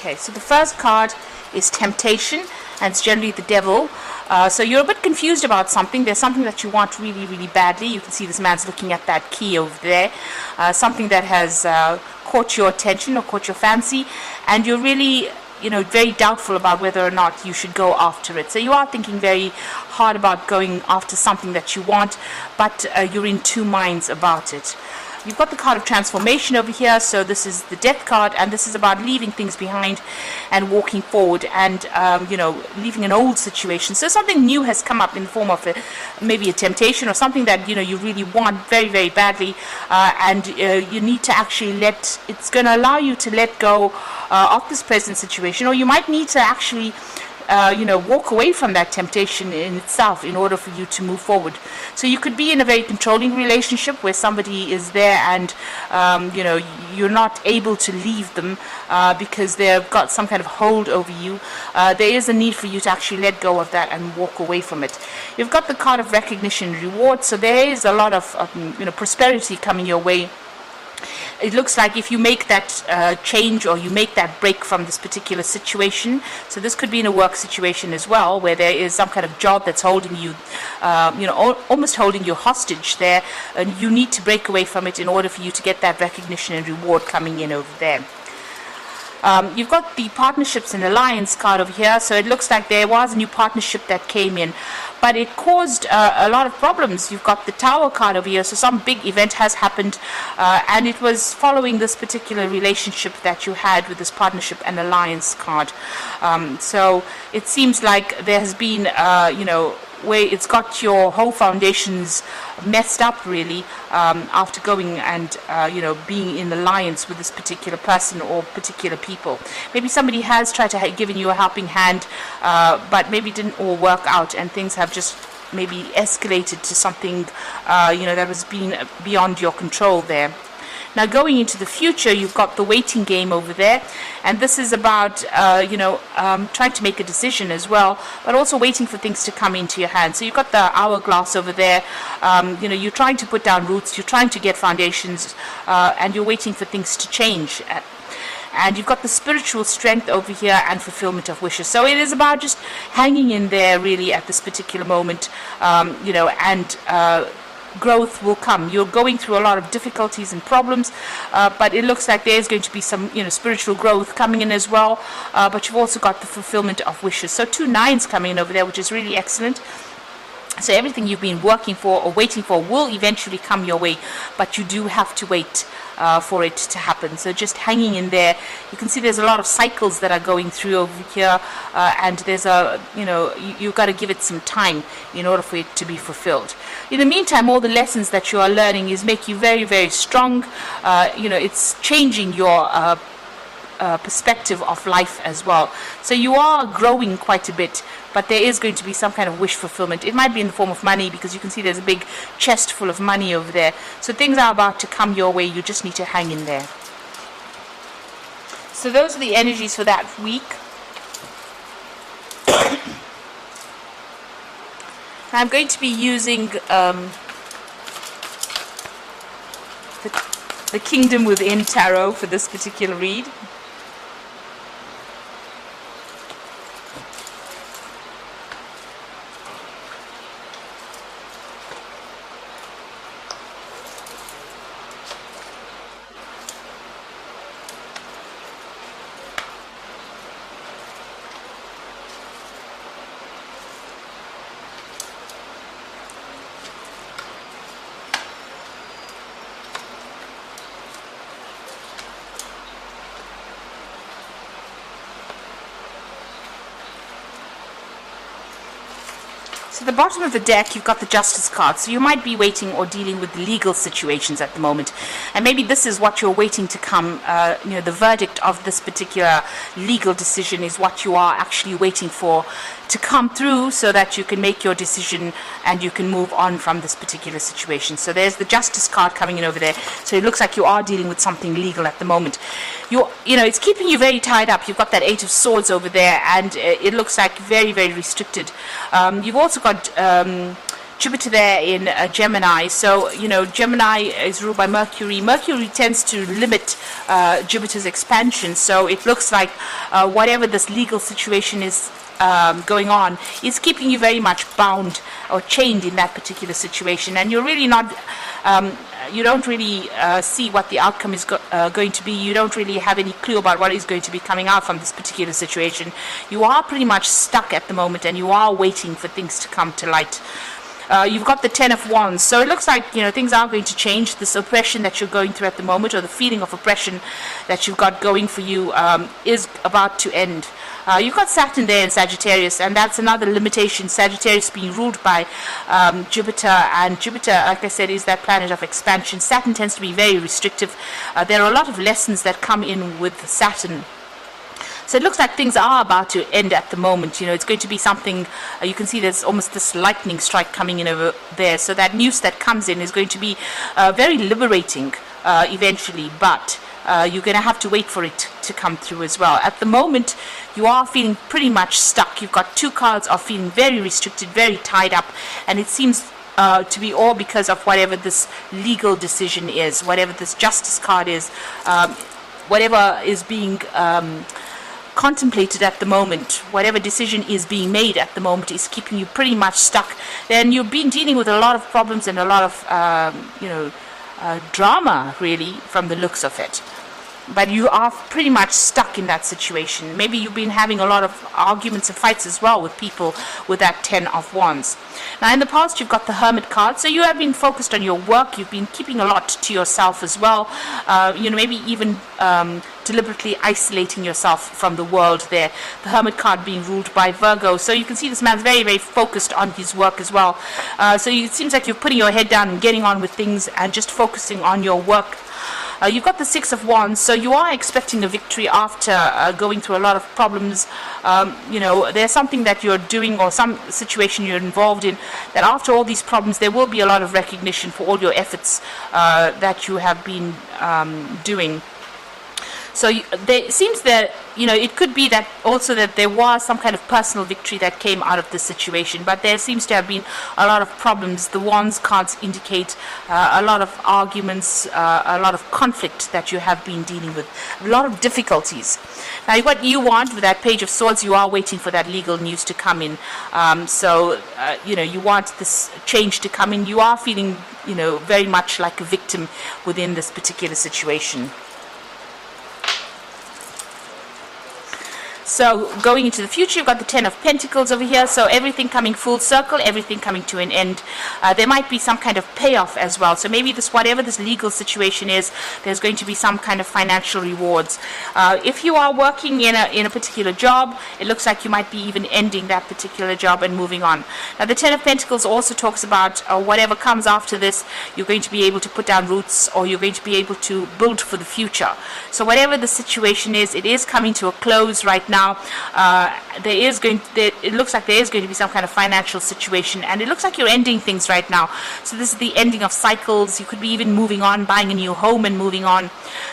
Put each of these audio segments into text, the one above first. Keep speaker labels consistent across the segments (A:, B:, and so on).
A: Okay, so the first card is temptation, and it's generally the devil. So you're a bit confused about something. There's something that you want really, really badly. You can see this man's looking at that key over there. Something that has caught your attention or caught your fancy, and you're really, very doubtful about whether or not you should go after it. So you are thinking very hard about going after something that you want, but you're in two minds about it. You've got the card of transformation over here, so this is the death card, and this is about leaving things behind and walking forward and, leaving an old situation. So something new has come up in the form of maybe a temptation or something that, you really want very, very badly, and you need to actually it's going to allow you to let go of this present situation, or you might need to actually walk away from that temptation in itself in order for you to move forward. So you could be in a very controlling relationship where somebody is there and, you're not able to leave them because they've got some kind of hold over you. There is a need for you to actually let go of that and walk away from it. You've got the card of recognition and reward, so there is a lot of, prosperity coming your way. It looks like if you make that change or you make that break from this particular situation, so this could be in a work situation as well, where there is some kind of job that's holding you, almost holding you hostage there, and you need to break away from it in order for you to get that recognition and reward coming in over there. You've got the partnerships and alliance card over here, so it looks like there was a new partnership that came in, but it caused a lot of problems. You've got the tower card over here, so some big event has happened, and it was following this particular relationship that you had with this partnership and alliance card. So it seems like there has been, where it's got your whole foundations messed up really, after going and being in alliance with this particular person or particular people. Maybe somebody has tried to given you a helping hand, but maybe it didn't all work out, and things have just maybe escalated to something that was beyond your control there. Now going into the future, you've got the waiting game over there, and this is about trying to make a decision as well, but also waiting for things to come into your hand. So you've got the hourglass over there. You're trying to put down roots, you're trying to get foundations, and you're waiting for things to change. And you've got the spiritual strength over here and fulfillment of wishes. So it is about just hanging in there really at this particular moment, and growth will come. You're going through a lot of difficulties and problems, but it looks like there's going to be some spiritual growth coming in as well, but you've also got the fulfillment of wishes. So 2 9s coming in over there, which is really excellent. So everything you've been working for or waiting for will eventually come your way, but you do have to wait for it to happen. So just hanging in there. You can see there's a lot of cycles that are going through over here, and there's you've got to give it some time in order for it to be fulfilled. In the meantime, all the lessons that you are learning is make you very, very strong. It's changing your perspective of life as well. So you are growing quite a bit, but there is going to be some kind of wish fulfillment. It might be in the form of money, because you can see there's a big chest full of money over there. So things are about to come your way. You just need to hang in there. So those are the energies for that week. I'm going to be using the Kingdom Within Tarot for this particular read. So at the bottom of the deck, you've got the Justice card. So you might be waiting or dealing with legal situations at the moment. And maybe this is what you're waiting to come, the verdict of this particular legal decision is what you are actually waiting for to come through, so that you can make your decision and you can move on from this particular situation. So there's the Justice card coming in over there. So it looks like you are dealing with something legal at the moment. It's keeping you very tied up. You've got that 8 of Swords over there, and it looks like very, very restricted. You've also got Jupiter there in Gemini. So, Gemini is ruled by Mercury. Mercury tends to limit Jupiter's expansion. So it looks like whatever this legal situation is going on is keeping you very much bound or chained in that particular situation, and you're really not you don't really see what the outcome is going to be. You don't really have any clue about what is going to be coming out from this particular situation. You are pretty much stuck at the moment, and you are waiting for things to come to light. You've got the Ten of Wands, so it looks like things are going to change. This oppression that you're going through at the moment, or the feeling of oppression that you've got going for you, is about to end. You've got Saturn there in Sagittarius, and that's another limitation. Sagittarius being ruled by Jupiter, and Jupiter, like I said, is that planet of expansion. Saturn tends to be very restrictive. There are a lot of lessons that come in with Saturn. So it looks like things are about to end at the moment. It's going to be something, you can see there's almost this lightning strike coming in over there. So that news that comes in is going to be very liberating eventually, but you're going to have to wait for it to come through as well. At the moment, you are feeling pretty much stuck. You've got two cards of feeling very restricted, very tied up, and it seems to be all because of whatever this legal decision is, whatever this justice card is, whatever is being contemplated at the moment, whatever decision is being made at the moment is keeping you pretty much stuck. Then you've been dealing with a lot of problems and a lot of drama, really, from the looks of it. But you are pretty much stuck in that situation. Maybe you've been having a lot of arguments and fights as well with people with that Ten of Wands. Now, in the past, you've got the Hermit card. So you have been focused on your work. You've been keeping a lot to yourself as well. Maybe even deliberately isolating yourself from the world there. The Hermit card being ruled by Virgo. So you can see this man's very, very focused on his work as well. So it seems like you're putting your head down and getting on with things and just focusing on your work. You've got the Six of Wands, so you are expecting a victory after going through a lot of problems. There's something that you're doing or some situation you're involved in, that after all these problems there will be a lot of recognition for all your efforts that you have been doing. So it seems that, it could be that also that there was some kind of personal victory that came out of this situation, but there seems to have been a lot of problems. The Wands cards indicate a lot of arguments, a lot of conflict that you have been dealing with, a lot of difficulties. Now, what you want with that Page of Swords, you are waiting for that legal news to come in. You want this change to come in. You are feeling, very much like a victim within this particular situation. So going into the future, you've got the Ten of Pentacles over here. So everything coming full circle, everything coming to an end. There might be some kind of payoff as well. So maybe whatever this legal situation is, there's going to be some kind of financial rewards. If you are working in a particular job, it looks like you might be even ending that particular job and moving on. Now, the Ten of Pentacles also talks about whatever comes after this, you're going to be able to put down roots, or you're going to be able to build for the future. So whatever the situation is, it is coming to a close right now. It looks like there is going to be some kind of financial situation, and it looks like you're ending things right now. So this is the ending of cycles. You could be even moving on, buying a new home and moving on.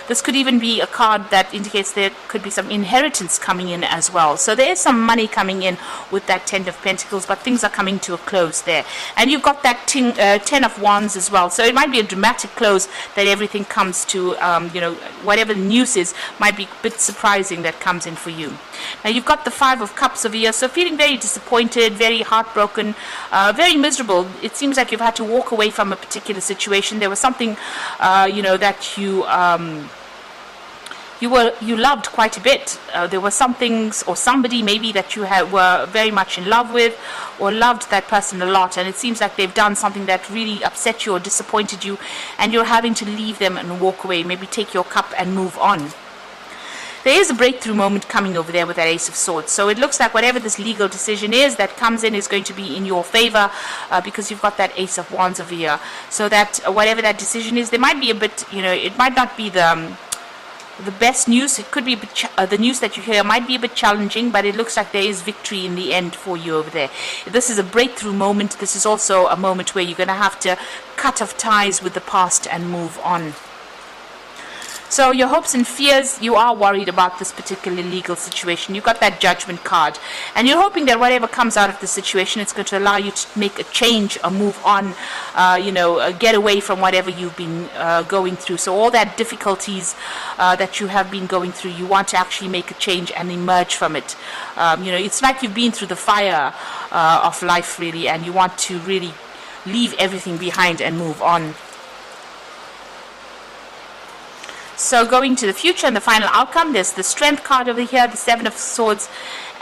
A: This could even be a card that indicates there could be some inheritance coming in as well. So there is some money coming in with that Ten of Pentacles, but things are coming to a close there. And you've got that Ten of Wands as well. So it might be a dramatic close that everything comes to, whatever the news is, might be a bit surprising that comes in for you. Now, you've got the Five of Cups over here, so feeling very disappointed, very heartbroken, very miserable. It seems like you've had to walk away from a particular situation. There was something, that you loved quite a bit. There were some things or somebody maybe that you were very much in love with, or loved that person a lot, and it seems like they've done something that really upset you or disappointed you, and you're having to leave them and walk away, maybe take your cup and move on. There is a breakthrough moment coming over there with that Ace of Swords. So it looks like whatever this legal decision is that comes in is going to be in your favor, because you've got that Ace of Wands over here. So that whatever that decision is, there might be a bit, it might not be the best news. It could be a bit the news that you hear might be a bit challenging, but it looks like there is victory in the end for you over there. This is a breakthrough moment. This is also a moment where you're going to have to cut off ties with the past and move on. So your hopes and fears, you are worried about this particular legal situation. You've got that Judgment card, and you're hoping that whatever comes out of the situation, it's going to allow you to make a change or move on, get away from whatever you've been going through. So all that difficulties that you have been going through, you want to actually make a change and emerge from it. It's like you've been through the fire of life, really, and you want to really leave everything behind and move on. So going to the future and the final outcome, there's the Strength card over here, the Seven of Swords,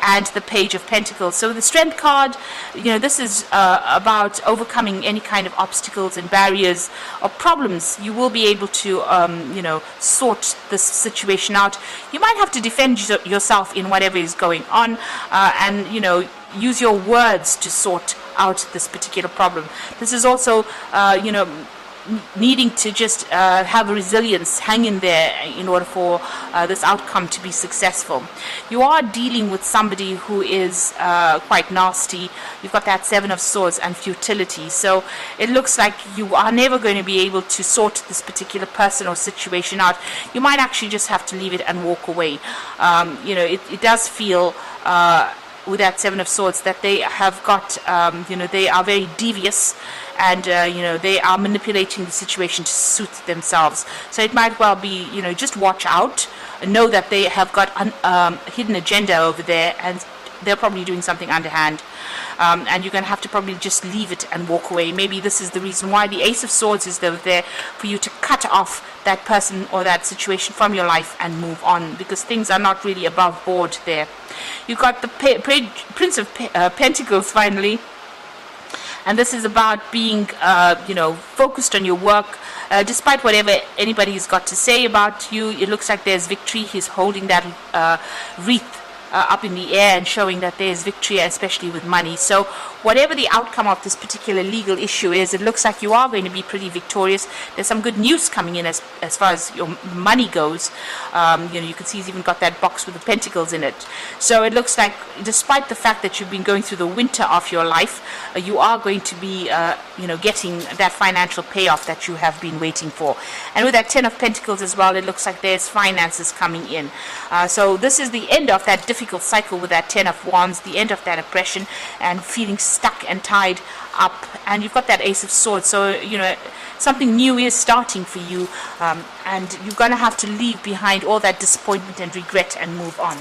A: and the Page of Pentacles. So the Strength card, this is about overcoming any kind of obstacles and barriers or problems. You will be able to, sort this situation out. You might have to defend yourself in whatever is going on, and use your words to sort out this particular problem. This is also, needing to just have a resilience, hang in there in order for this outcome to be successful. You are dealing with somebody who is quite nasty. You've got that Seven of Swords and futility. So it looks like you are never going to be able to sort this particular person or situation out. You might actually just have to leave it and walk away. It does feel with that Seven of Swords that they have got, they are very devious, and they are manipulating the situation to suit themselves. So it might well be, just watch out, know that they have got a hidden agenda over there, and they're probably doing something underhand, and you're going to have to probably just leave it and walk away. Maybe this is the reason why the Ace of Swords is there for you to cut off that person or that situation from your life and move on, because things are not really above board there. You've got the Prince of Pentacles finally, and this is about being focused on your work. Despite whatever anybody's got to say about you, it looks like there's victory. He's holding that wreath up in the air and showing that there's victory, especially with money. So whatever the outcome of this particular legal issue is, it looks like you are going to be pretty victorious. There's some good news coming in as far as your money goes. You can see he's even got that box with the pentacles in it. So it looks like, despite the fact that you've been going through the winter of your life, you are going to be getting that financial payoff that you have been waiting for. And with that Ten of Pentacles as well, it looks like there's finances coming in. So this is the end of that difficult cycle with that Ten of Wands, the end of that oppression and feeling stuck and tied up. And you've got that Ace of Swords, so something new is starting for you, and you're going to have to leave behind all that disappointment and regret and move on.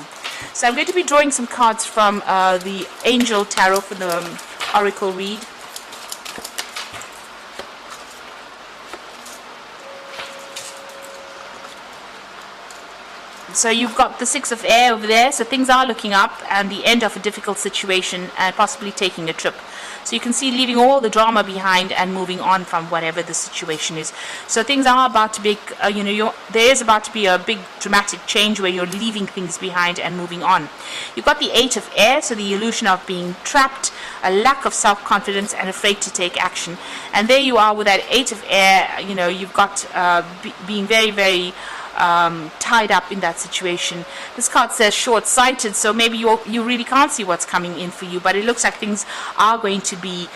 A: So I'm going to be drawing some cards from the Angel Tarot for the Oracle read. So you've got the Six of Air over there, so things are looking up, and the end of a difficult situation, and possibly taking a trip. So you can see leaving all the drama behind and moving on from whatever the situation is. So things are about to be, there is about to be a big dramatic change where you're leaving things behind and moving on. You've got the Eight of Air, so the illusion of being trapped, a lack of self-confidence, and afraid to take action. And there you are with that Eight of Air. You've got being very, very tied up in that situation. This card says short-sighted, so maybe you really can't see what's coming in for you, but it looks like things are going to be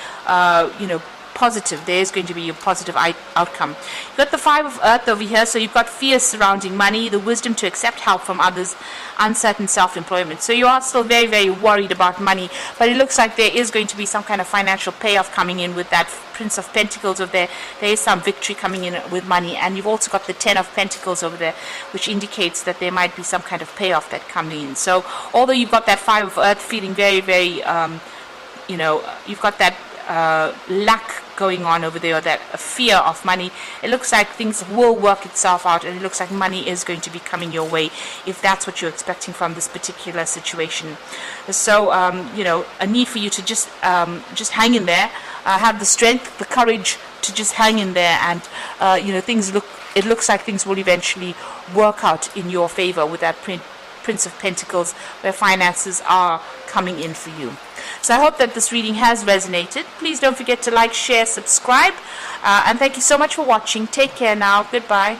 A: positive. There's going to be a positive outcome. You've got the Five of Earth over here, so you've got fears surrounding money, the wisdom to accept help from others, uncertain self-employment. So you are still very, very worried about money, but it looks like there is going to be some kind of financial payoff coming in with that Prince of Pentacles over there. There is some victory coming in with money, and you've also got the Ten of Pentacles over there, which indicates that there might be some kind of payoff that comes in. So although you've got that Five of Earth feeling very, very, you've got that lack going on over there, or that fear of money, it looks like things will work itself out, and it looks like money is going to be coming your way if that's what you're expecting from this particular situation. So a need for you to just hang in there, have the strength, the courage to just hang in there, and it looks like things will eventually work out in your favor with that Prince of Pentacles, where finances are coming in for you. So I hope that this reading has resonated. Please don't forget to like, share, subscribe, and thank you so much for watching. Take care now. Goodbye.